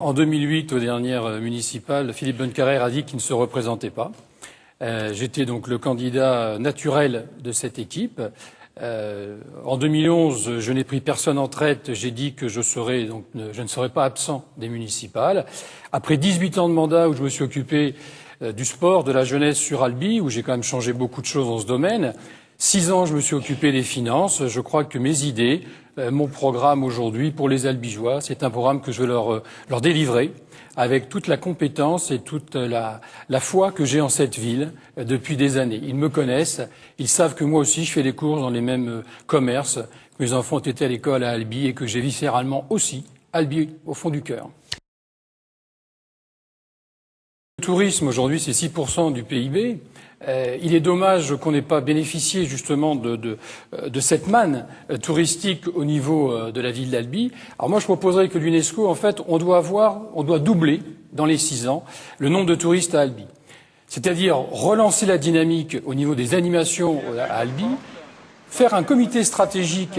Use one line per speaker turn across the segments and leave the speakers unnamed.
En 2008, aux dernières municipales, Philippe Bonnecarrère a dit qu'il ne se représentait pas. J'étais donc le candidat naturel de cette équipe. En 2011, je n'ai pris personne en traite. J'ai dit que je ne serais pas absent des municipales. Après 18 ans de mandat où je me suis occupé du sport, de la jeunesse sur Albi, où j'ai quand même changé beaucoup de choses dans ce domaine, 6 ans, je me suis occupé des finances. Je crois que mes idées, mon programme aujourd'hui pour les Albigeois, c'est un programme que je vais leur délivrer avec toute la compétence et toute la foi que j'ai en cette ville depuis des années. Ils me connaissent, ils savent que moi aussi je fais des courses dans les mêmes commerces, que mes enfants ont été à l'école à Albi et que j'ai viscéralement aussi Albi au fond du cœur. Le tourisme aujourd'hui c'est 6% du PIB. Il est dommage qu'on n'ait pas bénéficié justement de cette manne touristique au niveau de la ville d'Albi. Alors moi je proposerais que l'UNESCO, en fait, on doit doubler dans les 6 ans le nombre de touristes à Albi. C'est-à-dire relancer la dynamique au niveau des animations à Albi, faire un comité stratégique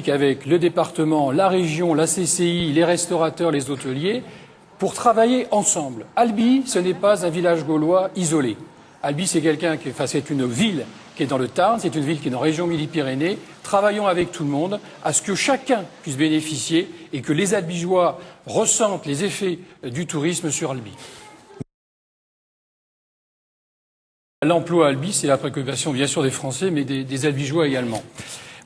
avec le département, la région, la CCI, les restaurateurs, les hôteliers, pour travailler ensemble. Albi, ce n'est pas un village gaulois isolé. Albi, c'est c'est une ville qui est dans le Tarn, c'est une ville qui est dans la région Midi-Pyrénées. Travaillons avec tout le monde à ce que chacun puisse bénéficier et que les Albigeois ressentent les effets du tourisme sur Albi. L'emploi à Albi, c'est la préoccupation bien sûr des Français, mais des Albigeois également.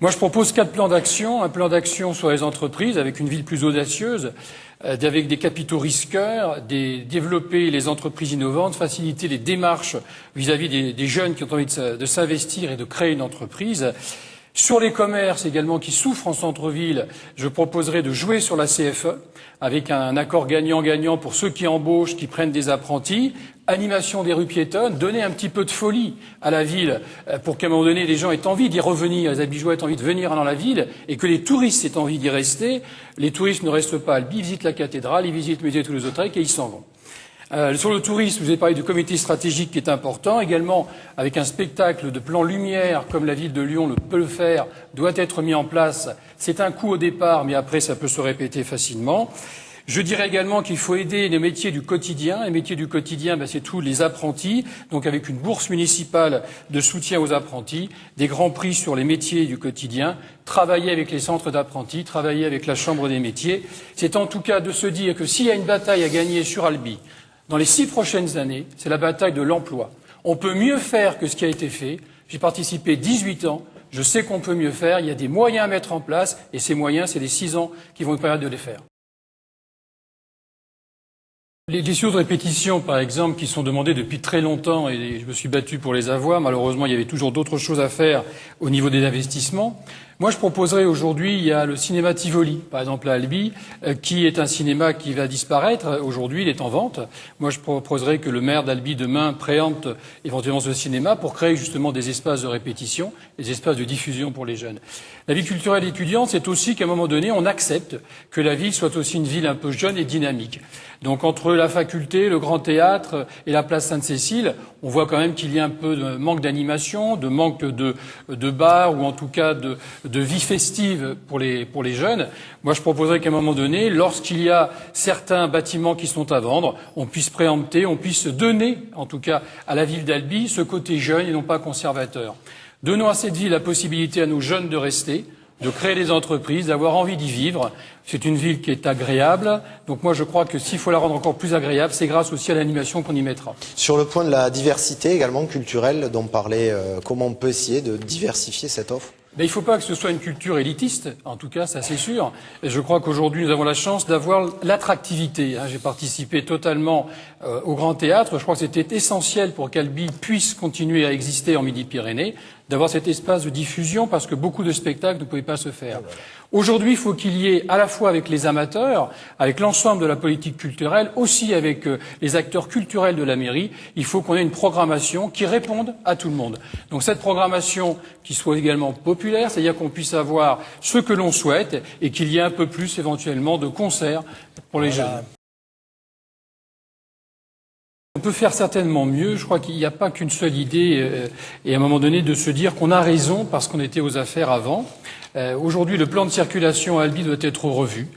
Moi, je propose 4 plans d'action. Un plan d'action sur les entreprises, avec une ville plus audacieuse, avec des capitaux risqueurs, développer les entreprises innovantes, faciliter les démarches vis-à-vis des jeunes qui ont envie de s'investir et de créer une entreprise. Sur les commerces également qui souffrent en centre-ville, je proposerai de jouer sur la CFE avec un accord gagnant-gagnant pour ceux qui embauchent, qui prennent des apprentis, animation des rues piétonnes, donner un petit peu de folie à la ville pour qu'à un moment donné les gens aient envie d'y revenir, les Albigeois aient envie de venir dans la ville et que les touristes aient envie d'y rester. Les touristes ne restent pas à Albi, ils visitent la cathédrale, ils visitent le musée de Toulouse-Lautrec et ils s'en vont. Sur le tourisme, vous avez parlé du comité stratégique qui est important, également avec un spectacle de plan lumière comme la ville de Lyon peut le faire, doit être mis en place. C'est un coût au départ, mais après ça peut se répéter facilement. Je dirais également qu'il faut aider les métiers du quotidien. Les métiers du quotidien, c'est tous les apprentis, donc avec une bourse municipale de soutien aux apprentis, des grands prix sur les métiers du quotidien, travailler avec les centres d'apprentis, travailler avec la Chambre des métiers. C'est en tout cas de se dire que s'il y a une bataille à gagner sur Albi, dans les 6 prochaines années, c'est la bataille de l'emploi. On peut mieux faire que ce qui a été fait. J'ai participé 18 ans. Je sais qu'on peut mieux faire. Il y a des moyens à mettre en place. Et ces moyens, c'est les 6 ans qui vont nous permettre de les faire. Les questions de répétition, par exemple, qui sont demandées depuis très longtemps, et je me suis battu pour les avoir. Malheureusement, il y avait toujours d'autres choses à faire au niveau des investissements. Moi, je proposerais aujourd'hui, il y a le cinéma Tivoli, par exemple à Albi, qui est un cinéma qui va disparaître. Aujourd'hui, il est en vente. Moi, je proposerais que le maire d'Albi, demain, préempte éventuellement ce cinéma pour créer justement des espaces de répétition, des espaces de diffusion pour les jeunes. La vie culturelle étudiante, c'est aussi qu'à un moment donné, on accepte que la ville soit aussi une ville un peu jeune et dynamique. Donc, entre la faculté, le Grand Théâtre et la place Sainte-Cécile, on voit quand même qu'il y a un peu de manque d'animation, de manque de bars ou en tout cas de vie festive pour les jeunes. Moi, je proposerais qu'à un moment donné, lorsqu'il y a certains bâtiments qui sont à vendre, on puisse préempter, on puisse donner, en tout cas, à la ville d'Albi, ce côté jeune et non pas conservateur. Donnons à cette ville la possibilité à nos jeunes de rester, de créer des entreprises, d'avoir envie d'y vivre. C'est une ville qui est agréable. Donc moi, je crois que s'il faut la rendre encore plus agréable, c'est grâce aussi à l'animation qu'on y mettra.
Sur le point de la diversité également culturelle dont parlait, comment on peut essayer de diversifier cette offre ?
Il ne faut pas que ce soit une culture élitiste, en tout cas, ça c'est sûr. Et je crois qu'aujourd'hui, nous avons la chance d'avoir l'attractivité. J'ai participé totalement au Grand Théâtre. Je crois que c'était essentiel pour qu'Albi puisse continuer à exister en Midi-Pyrénées, d'avoir cet espace de diffusion, parce que beaucoup de spectacles ne pouvaient pas se faire. Aujourd'hui, il faut qu'il y ait, à la fois avec les amateurs, avec l'ensemble de la politique culturelle, aussi avec les acteurs culturels de la mairie, il faut qu'on ait une programmation qui réponde à tout le monde. Donc cette programmation qui soit également populaire, c'est-à-dire qu'on puisse avoir ce que l'on souhaite et qu'il y ait un peu plus éventuellement de concerts pour les jeunes. peut faire certainement mieux. Je crois qu'il n'y a pas qu'une seule idée, et à un moment donné, de se dire qu'on a raison parce qu'on était aux affaires avant. Aujourd'hui, le plan de circulation à Albi doit être revu.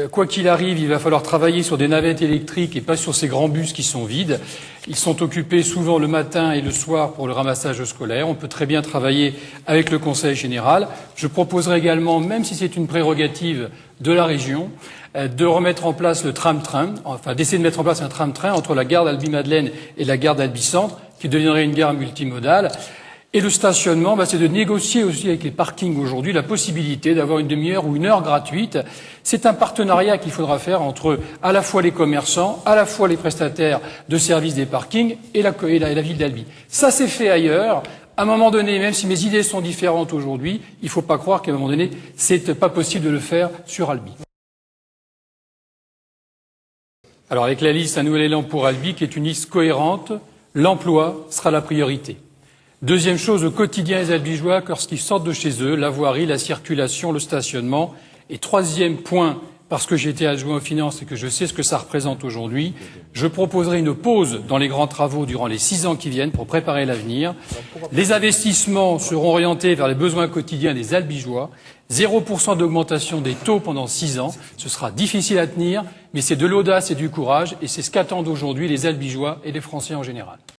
Quoi qu'il arrive, il va falloir travailler sur des navettes électriques et pas sur ces grands bus qui sont vides. Ils sont occupés souvent le matin et le soir pour le ramassage scolaire. On peut très bien travailler avec le Conseil général. Je proposerai également, même si c'est une prérogative de la région, de remettre en place le tram-train, enfin d'essayer de mettre en place un tram-train entre la gare d'Albi-Madeleine et la gare d'Albi-Centre, qui deviendrait une gare multimodale. Et le stationnement, c'est de négocier aussi avec les parkings aujourd'hui la possibilité d'avoir une demi-heure ou une heure gratuite. C'est un partenariat qu'il faudra faire entre à la fois les commerçants, à la fois les prestataires de services des parkings et la ville d'Albi. Ça s'est fait ailleurs. À un moment donné, même si mes idées sont différentes aujourd'hui, il ne faut pas croire qu'à un moment donné, c'est pas possible de le faire sur Albi. Alors avec la liste Un nouvel élan pour Albi, qui est une liste cohérente, l'emploi sera la priorité. Deuxième chose, au quotidien, les Albigeois, lorsqu'ils sortent de chez eux, la voirie, la circulation, le stationnement. Et troisième point, parce que j'ai été adjoint aux finances et que je sais ce que ça représente aujourd'hui, je proposerai une pause dans les grands travaux durant les 6 ans qui viennent pour préparer l'avenir. Les investissements seront orientés vers les besoins quotidiens des Albigeois. 0% d'augmentation des taux pendant 6 ans. Ce sera difficile à tenir, mais c'est de l'audace et du courage, et c'est ce qu'attendent aujourd'hui les Albigeois et les Français en général.